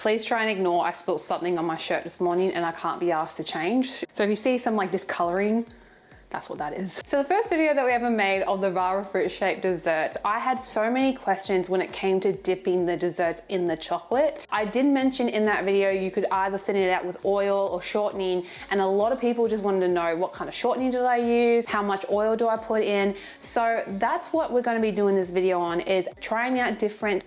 Please try and ignore I spilled something on my shirt this morning and I can't be asked to change. So if you see some like discoloring, that's what that is. So the first video that we ever made of the Rara fruit shaped desserts, I had so many questions when it came to dipping the desserts in the chocolate. I did mention in that video you could either thin it out with oil or shortening, and a lot of people just wanted to know what kind of shortening did I use, how much oil do I put in. So that's what we're going to be doing this video on, is trying out different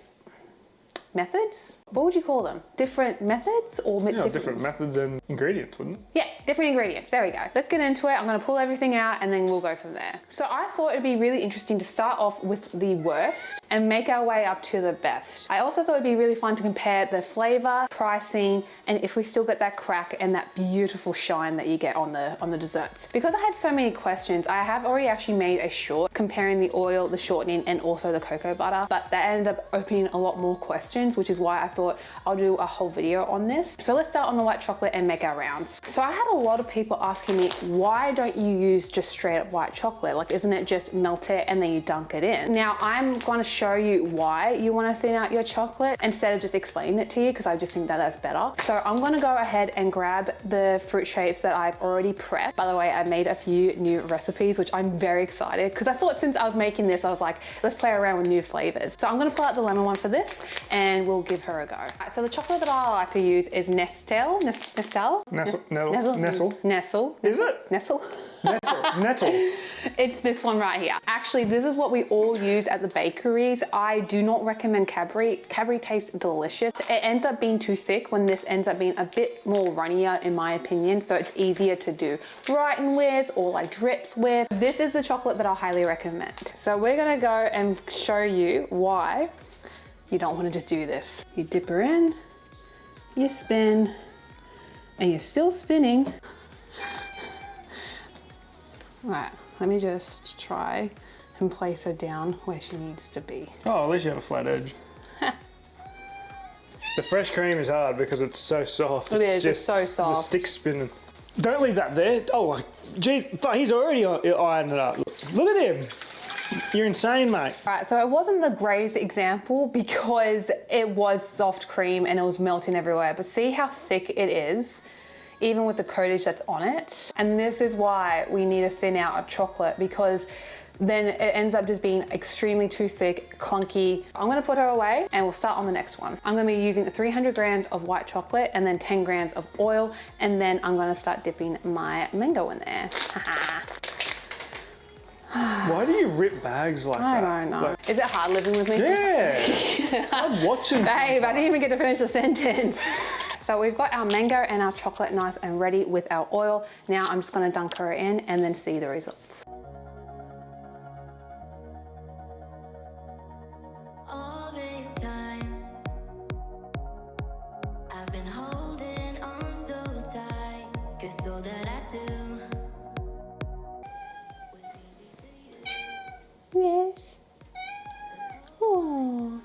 methods. What would you call them? Different methods or different methods and ingredients, wouldn't it? Yeah, different ingredients. There we go. Let's get into it. I'm going to pull everything out and then we'll go from there. So I thought it'd be really interesting to start off with the worst and make our way up to the best. I also thought it'd be really fun to compare the flavor, pricing, and if we still get that crack and that beautiful shine that you get on the desserts. Because I had so many questions, I have already actually made a short comparing the oil, the shortening, and also the cocoa butter, but that ended up opening a lot more questions, which is why I thought I'll do a whole video on this. So let's start on the white chocolate and make our rounds. So I had a lot of people asking me, why don't you use just straight up white chocolate? Like, isn't it just melt it and then you dunk it in? Now I'm going to show you why you want to thin out your chocolate instead of just explaining it to you, because I just think that that's better. So I'm going to go ahead and grab the fruit shapes that I've already prepped. By the way, I made a few new recipes, which I'm very excited, because I thought since I was making this, I was like, let's play around with new flavors. So I'm going to pull out the lemon one for this and we'll give her a go. Right, so the chocolate that I like to use is Nestle. Nestle. Is it? Nestle. Nettle. It's this one right here. Actually, this is what we all use at the bakeries. I do not recommend Cadbury. Cadbury tastes delicious. It ends up being too thick when this ends up being a bit more runnier in my opinion, so it's easier to do writing with or like drips with. This is the chocolate that I highly recommend. So we're gonna go and show you why you don't want to just do this. You dip her in, you spin, and you're still spinning. Right, let me just try and place her down where she needs to be. Oh, at least you have a flat edge. The fresh cream is hard because it's so soft. It's so soft. The stick's spinning. Don't leave that there. Oh, geez, he's already ironed it up. Look at him. You're insane, mate. All right, so it wasn't the greatest example because it was soft cream and it was melting everywhere, but see how thick it is, even with the coatage that's on it. And this is why we need to thin out our chocolate, because then it ends up just being extremely too thick, clunky. I'm gonna put her away and we'll start on the next one. I'm gonna be using 300 grams of white chocolate and then 10 grams of oil, and then I'm gonna start dipping my mango in there. Why do you rip bags like that? I don't know. Like, is it hard living with me? Yeah. I'm watching. Babe, I didn't even get to finish the sentence. So we've got our mango and our chocolate nice and ready with our oil. Now I'm just gonna dunk her in and then see the results. All this time, I've been holding on so tight, 'cause all that I do. Yes. Oh.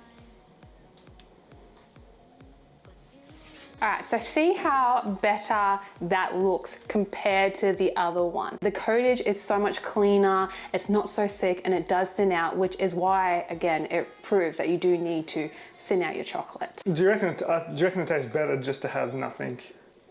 Alright, so see how better that looks compared to the other one. The coatage is so much cleaner, it's not so thick, and it does thin out, which is why, again, it proves that you do need to thin out your chocolate. Do you reckon it tastes better just to have nothing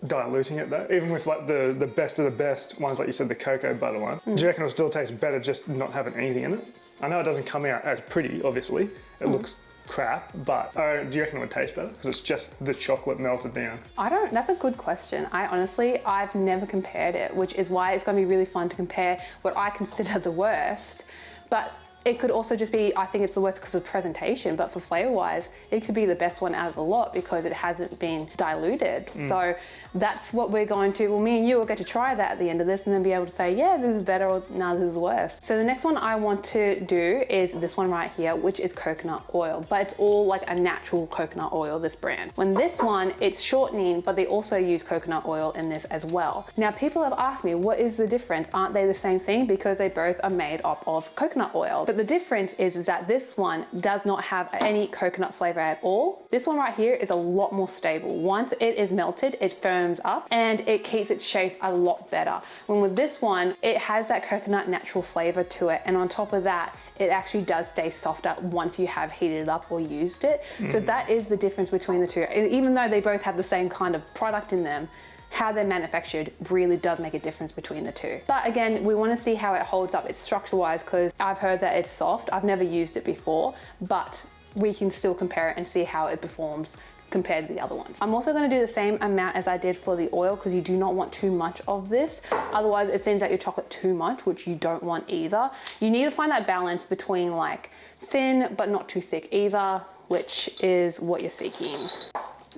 diluting it though? Even with like the best of the best ones, like you said, the cocoa butter one, do you reckon it'll still taste better just not having anything in it? I know it doesn't come out as pretty, obviously. It looks crap, but do you reckon it would taste better? Because it's just the chocolate melted down. That's a good question. I've never compared it, which is why it's gonna be really fun to compare what I consider the worst. But it could also just be, I think it's the worst because of presentation, but for flavor wise, it could be the best one out of the lot because it hasn't been diluted. So that's what we're going to, well, me and you will get to try that at the end of this and then be able to say, yeah, this is better, or no, this is worse. So the next one I want to do is this one right here, which is coconut oil, but it's all like a natural coconut oil, this brand. When this one, it's shortening, but they also use coconut oil in this as well. Now, people have asked me, what is the difference? Aren't they the same thing? Because they both are made up of coconut oil. But But the difference is that this one does not have any coconut flavor at all. This one right here is a lot more stable. Once it is melted, it firms up and it keeps its shape a lot better. When with this one, it has that coconut natural flavor to it. And on top of that, it actually does stay softer once you have heated it up or used it. So that is the difference between the two. Even though they both have the same kind of product in them, how they're manufactured really does make a difference between the two. But again, we want to see how it holds up, it's structure-wise, because I've heard that it's soft. I've never used it before, but we can still compare it and see how it performs compared to the other ones. I'm also going to do the same amount as I did for the oil, because you do not want too much of this. Otherwise it thins out your chocolate too much, which you don't want either. You need to find that balance between like thin but not too thick either, which is what you're seeking.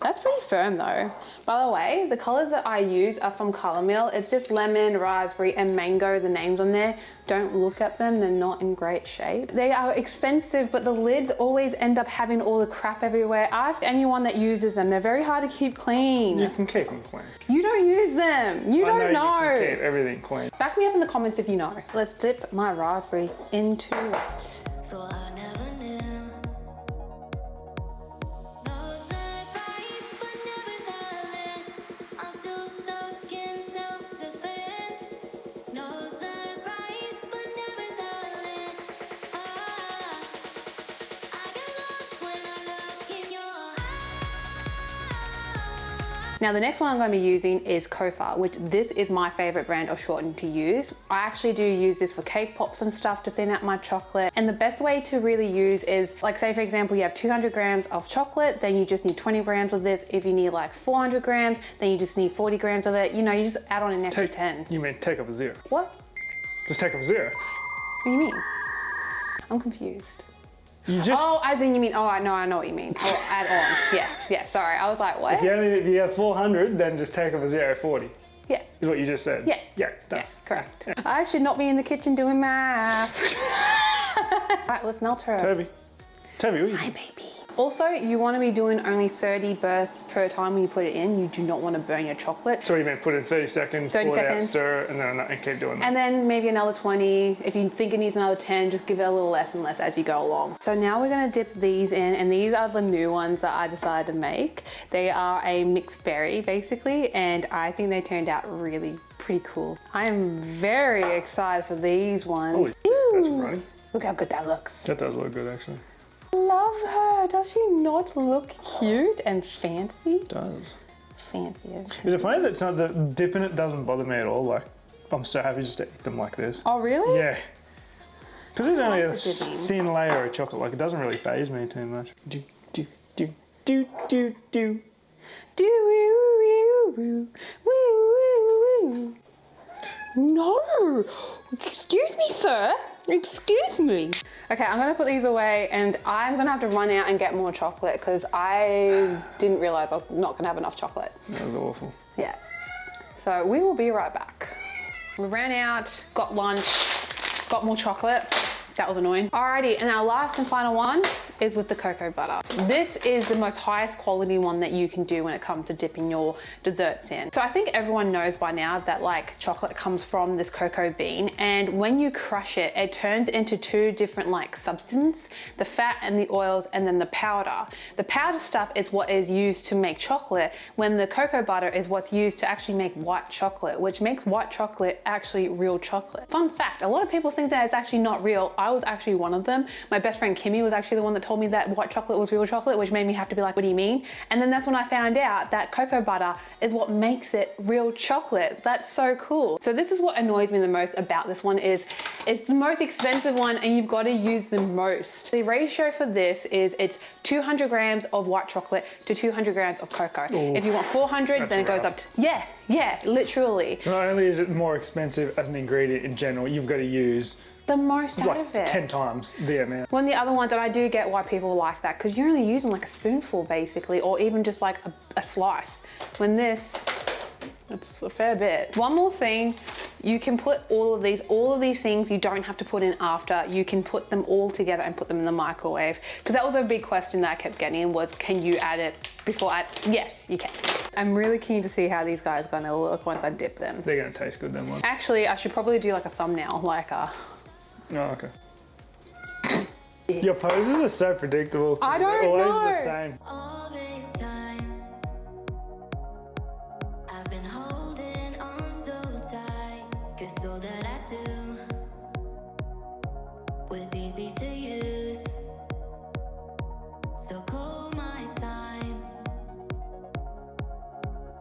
That's pretty firm though. By the way, the colors that I use are from Color Mill. It's just lemon, raspberry, and mango, the names on there. Don't look at them, they're not in great shape. They are expensive, but the lids always end up having all the crap everywhere. Ask anyone that uses them. They're very hard to keep clean. You can keep them clean. You don't use them. You don't know. You can keep everything clean. Back me up in the comments if you know. Let's dip my raspberry into it. Thought I never knew. No surprise, but nevertheless, I'm still stuck in self-defense. No surprise, but nevertheless, I get lost when I look in your eyes. Now the next one I'm going to be using is Kofar, which this is my favorite brand of shortening to use. I actually do use this for cake pops and stuff to thin out my chocolate. And the best way to really use is, like say for example, you have 200 grams of chocolate, then you just need 20 grams of this. If you need like 400 grams, then you just need 40 grams of it. You know, you just add on an extra 10. You mean take off a 0? What? Just take off a 0. What do you mean? I'm confused. You just, Oh, as in you mean, oh, I know what you mean. Oh, add on. Yeah, sorry. I was like, what? if you have 400, then just take off a 0, 40. Yeah. Is what you just said. Yeah. Yeah, done. Yes, correct. I should not be in the kitchen doing math. All right, let's melt her. Toby, what are you Hi, doing? baby. Also, you want to be doing only 30 bursts per time when you put it in. You do not want to burn your chocolate. So you mean put in 30 seconds, 30 pull it out, seconds. stir, and keep doing that. And then maybe another 20. If you think it needs another 10, just give it a little less and less as you go along. So now we're going to dip these in, and these are the new ones that I decided to make. They are a mixed berry basically, and I think they turned out really pretty cool. I am very excited for these ones. Holy shit, that's runny. Look how good that looks. That does look good actually. Love her. Does she not look cute and fancy? It does. Fancy. Is it funny that it's not, the dip in it doesn't bother me at all? Like, I'm so happy just to eat them like this. Oh, really? Yeah. Because there's only a like the dipping. thin layer of chocolate. Like, it doesn't really faze me too much. Do, do, do, do, do, do. Do woo woo woo woo woo. No. Excuse me, sir. Excuse me. Okay, I'm gonna put these away, and I'm gonna have to run out and get more chocolate because I didn't realize I was not gonna have enough chocolate. That was awful. Yeah. So we will be right back. We ran out, got lunch, got more chocolate. That was annoying. Alrighty, and our last and final one is with the cocoa butter. This is the most highest quality one that you can do when it comes to dipping your desserts in. So I think everyone knows by now that like chocolate comes from this cocoa bean, and when you crush it, it turns into two different like substances, the fat and the oils, and then the powder. The powder stuff is what is used to make chocolate, when the cocoa butter is what's used to actually make white chocolate, which makes white chocolate actually real chocolate. Fun fact, a lot of people think that it's actually not real. I was actually one of them. My best friend Kimmy was actually the one that told me that white chocolate was real chocolate, which made me have to be like, what do you mean? And then that's when I found out that cocoa butter is what makes it real chocolate. That's so cool. So this is what annoys me the most about this one, is it's the most expensive one and you've got to use the most. The ratio for this is it's 200 grams of white chocolate to 200 grams of cocoa. Ooh, if you want 400, then it goes up to, yeah, literally. So not only is it more expensive as an ingredient in general, you've got to use The most out like of it. 10 times the amount. One of the other ones that I do get why people like that, because you're only using like a spoonful basically, or even just like a slice. When this, it's a fair bit. One more thing, you can put all of these things you don't have to put in after. You can put them all together and put them in the microwave. Because that was a big question that I kept getting, was can you add it before yes, you can. I'm really keen to see how these guys are gonna look once I dip them. They're going to taste good then one. Actually, I should probably do like a thumbnail, like Oh, okay. Your poses are so predictable. I don't They're always know. the same. All this time, I've been holding on so tight, 'cause all that I do was easy to use. So call my time,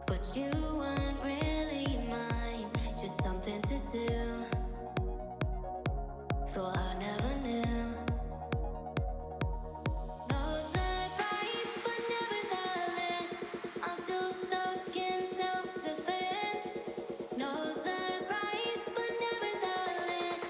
but you weren't really mine, just something to do. Thought I never knew. No surprise, but nevertheless, I'm still stuck in self-defense. No surprise, but nevertheless,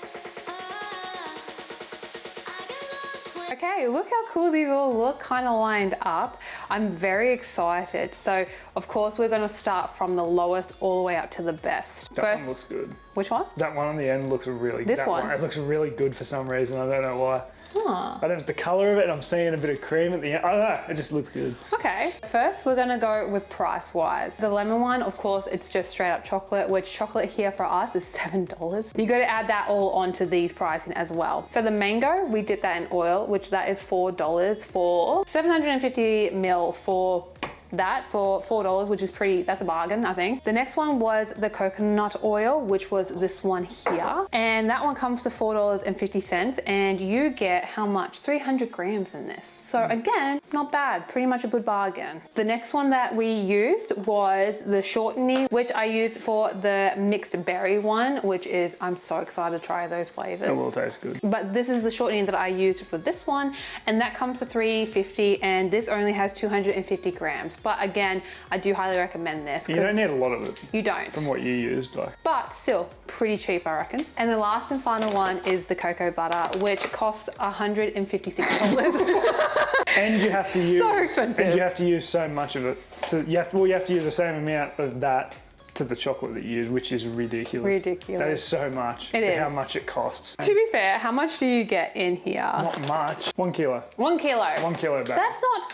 I get lost when Okay, look how cool these all look kind of lined up. I'm very excited. So, of course, we're going to start from the lowest all the way up to the best. That one looks good. Which one? That one on the end looks really good. This one? It looks really good for some reason. I don't know why. Oh. I don't know if it's the colour of it. I'm seeing a bit of cream at the end. I don't know. It just looks good. Okay, first we're gonna go with price-wise. The lemon one, of course, it's just straight up chocolate, which chocolate here for us is $7. You gotta add that all onto these pricing as well. So the mango, we did that in oil, which that is $4 for 750 ml for that for $4, which is that's a bargain, I think. The next one was the coconut oil, which was this one here. And that one comes to $4.50 and you get how much? 300 grams in this. So again, not bad, pretty much a good bargain. The next one that we used was the shortening, which I used for the mixed berry one, which is, I'm so excited to try those flavors. It will taste good. But this is the shortening that I used for this one, and that comes to $3.50, and this only has 250 grams. But again, I do highly recommend this. You don't need a lot of it. You don't. From what you used, like. But still, pretty cheap, I reckon. And the last and final one is the cocoa butter, which costs $156. And you have to use So expensive. And you have to use so much of it. You have to use the same amount of that to the chocolate that you use, which is ridiculous. Ridiculous. That is so much. It is. How much it costs. To be fair, how much do you get in here? Not much. 1 kilo. 1 kilo. 1 kilo back. That's not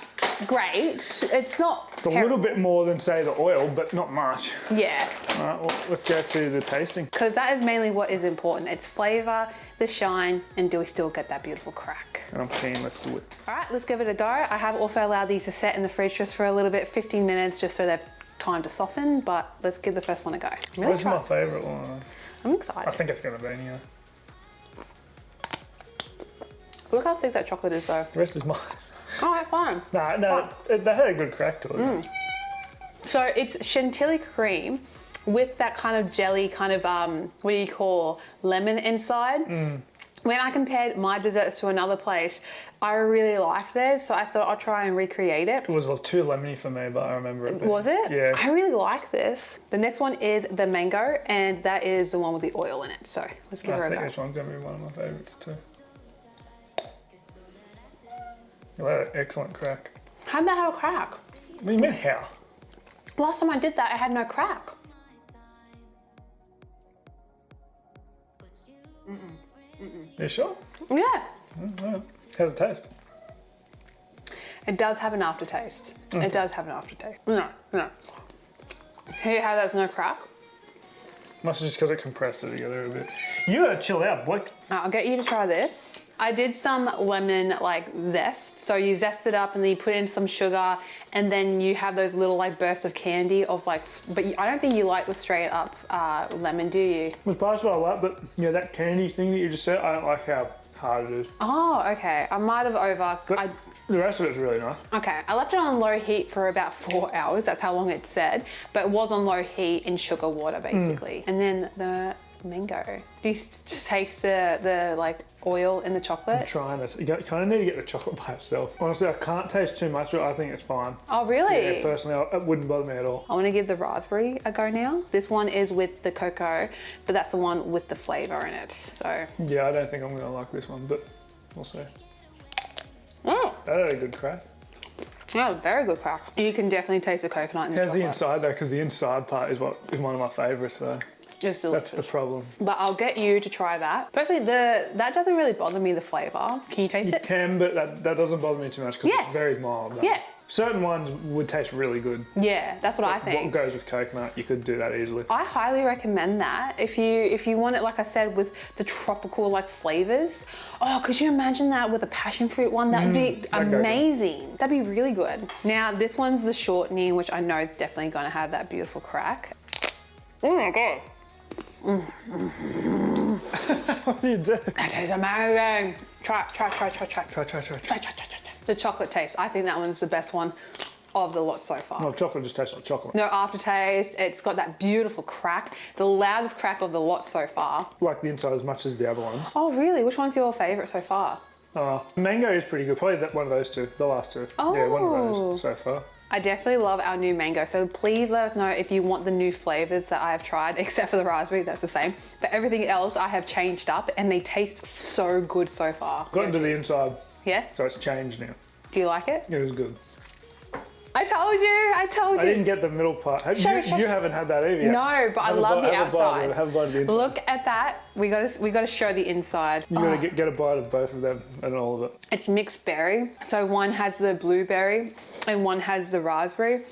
great. It's not It's a little bit more than, say, the oil, but not much. Yeah. All right, well, let's go to the tasting. Because that is mainly what is important. It's flavor, the shine, and do we still get that beautiful crack? And I'm keen, let's do it. All right, let's give it a go. I have also allowed these to set in the fridge just for a little bit, 15 minutes, just so they've time to soften, but let's give the first one a go. Really This is my favourite one. I'm excited. I think it's going to be, yeah. Look how thick that chocolate is though. The rest is mine. All right, fine. No, they had a good crack to it. So it's chantilly cream with that kind of jelly, kind of, what do you call, lemon inside. When I compared my desserts to another place, I really liked theirs, so I thought I'll try and recreate it. It was too lemony for me, but I remember it being. Was it? Yeah. I really like this. The next one is the mango, and that is the one with the oil in it. So let's give her I a think go. this one's going to be one of my favourites too. You had an excellent crack. How'd that have a crack? What do you mean how? Last time I did that, it had no crack. You sure? Yeah. Yeah. How's it taste? It does have an aftertaste. It does have an aftertaste. No. Here how there's no crack. Must have just because it compressed it together a bit. You gotta chill out, boy. I'll get you to try this. I did some lemon like zest. So you zest it up and then you put in some sugar and then you have those little like bursts of candy of like, but I don't think you like the straight up lemon, do you? It's part what I like, but yeah, that candy thing that you just said, I don't like how hard it is. Oh, okay. I might have The rest of it's really nice. Okay, I left it on low heat for about 4 hours. That's how long it said, but it was on low heat in sugar water basically. And then the mango. Do you taste the like oil in the chocolate? I'm trying this. You kind of need to get the chocolate by itself. Honestly, I can't taste too much, but I think it's fine. Oh, really? Yeah, personally, it wouldn't bother me at all. I want to give the raspberry a go now. This one is with the cocoa, but that's the one with the flavor in it. So. Yeah, I don't think I'm going to like this one, but we'll see. Oh, That had a good crack. yeah, very good crack. You can definitely taste the coconut in the How's chocolate. the inside though? Because the inside part is one of my favourites though. It's delicious. That's the problem. But I'll get you to try that. Personally, that doesn't really bother me, the flavour. Can you taste You it? can, but that doesn't bother me too much because Yeah. it's very mild. Though. Yeah, Certain ones would taste really good. Yeah, that's what I What think. goes with coconut, you could do that easily. I highly recommend that if you want it, like I said, with the tropical like flavors. Oh, could you imagine that with a passion fruit one? That would be that'd go good. amazing. That'd be really good. Now this one's the shortening, which I know is definitely going to have that beautiful crack. Oh my god. What do you do? That tastes amazing. Try. Try. The chocolate taste. I think that one's the best one of the lot so far. Well, chocolate just tastes like chocolate. No aftertaste. It's got that beautiful crack. The loudest crack of the lot so far. Like the inside as much as the other ones. Oh really? Which one's your favourite so far? Mango is pretty good. Probably one of those two. The last two. Yeah, one of those so far. I definitely love our new mango. So please let us know if you want the new flavors that I have tried, except for the raspberry, that's the same. But everything else I have changed up and they taste so good so far. Got into the inside, Yeah? so it's changed now. Do you like it? It was good. I told you. I didn't get the middle part. You haven't had that either yet. No, but I love the outside. Have a bite of the inside. Look at that. We gotta show the inside. You gotta get a bite of both of them and all of it. It's mixed berry. So one has the blueberry and one has the raspberry.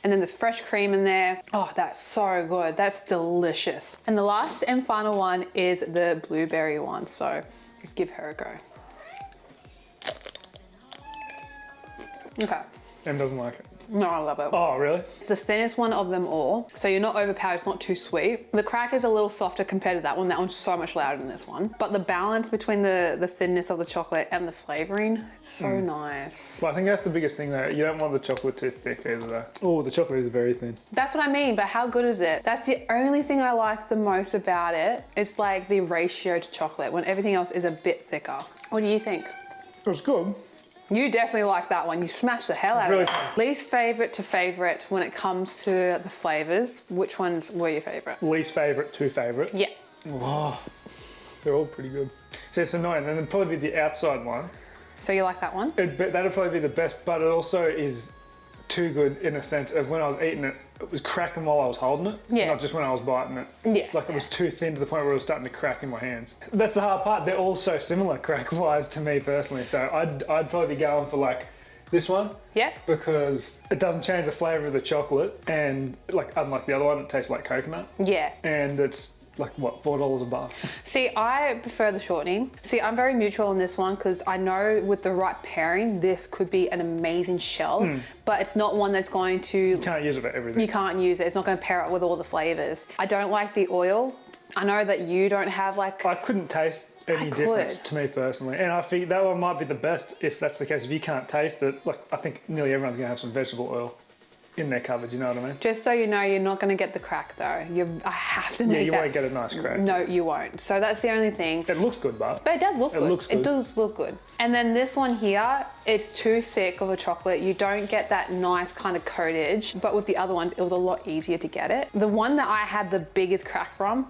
And then there's fresh cream in there. Oh, that's so good. That's delicious. And the last and final one is the blueberry one. So let's give her a go. Okay. Em doesn't like it. No, I love it. Oh, really? It's the thinnest one of them all. So you're not overpowered, it's not too sweet. The crack is a little softer compared to that one. That one's so much louder than this one. But the balance between the thinness of the chocolate and the flavoring, it's so nice. Well, I think that's the biggest thing though. You don't want the chocolate too thick either though. Oh, the chocolate is very thin. That's what I mean, but how good is it? That's the only thing I like the most about it. It's like the ratio to chocolate when everything else is a bit thicker. What do you think? It was good. You definitely like that one. You smashed the hell out Really of it. fun. Least favorite to favorite when it comes to the flavors. Which ones were your favorite? Least favorite to favorite. Yeah. Wow. They're all pretty good. So it's annoying. And then probably the outside one. So you like that one? That'd probably be the best, but it also is too good in a sense of when I was eating it, it was cracking while I was holding it, Yeah. not just when I was biting it. Yeah. Like it was too thin to the point where it was starting to crack in my hands. That's the hard part. They're all so similar crack-wise to me personally. So I'd probably be going for like this one. Yeah. Because it doesn't change the flavour of the chocolate, and like unlike the other one, it tastes like coconut. Yeah. And it's like what, $4 a bar. See, I prefer the shortening. See, I'm very neutral on this one because I know with the right pairing, this could be an amazing shell, but it's not one that's going to... You can't use it for everything. You can't use it. It's not going to pair up with all the flavors. I don't like the oil. I know that you don't have like... I couldn't taste any difference to me personally, and I think that one might be the best if that's the case. If you can't taste it, like I think nearly everyone's gonna have some vegetable oil in their cupboard, you know what I mean? Just so you know, you're not going to get the crack though. I have to make that... Yeah, you won't get a nice crack. No, you won't. So that's the only thing. It looks good, but But it does look good. looks good. It does look good. And then this one here, it's too thick of a chocolate. You don't get that nice kind of coatage. But with the other ones, it was a lot easier to get it. The one that I had the biggest crack from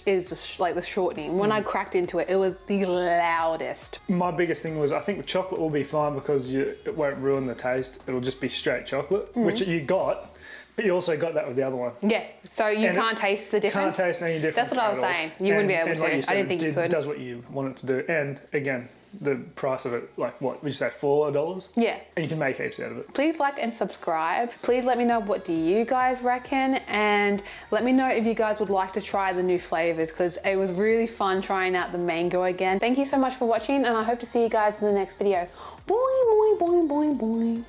is the shortening. When I cracked into it, it was the loudest. my biggest thing was I think chocolate will be fine because it won't ruin the taste. It'll just be straight chocolate, which you got, but you also got that with the other one. Yeah, so you And can't taste the difference. Can't taste any difference. That's what I was at all. saying. You wouldn't be able and to. like you said, I didn't think you could. It does what you want it to do. And again, the price of it, like what would you say, $4? Yeah. And you can make heaps out of it. Please like and subscribe. Please let me know what do you guys reckon, and let me know if you guys would like to try the new flavors because it was really fun trying out the mango again. Thank you so much for watching, and I hope to see you guys in the next video. Boing, boing, boing, boing, boing.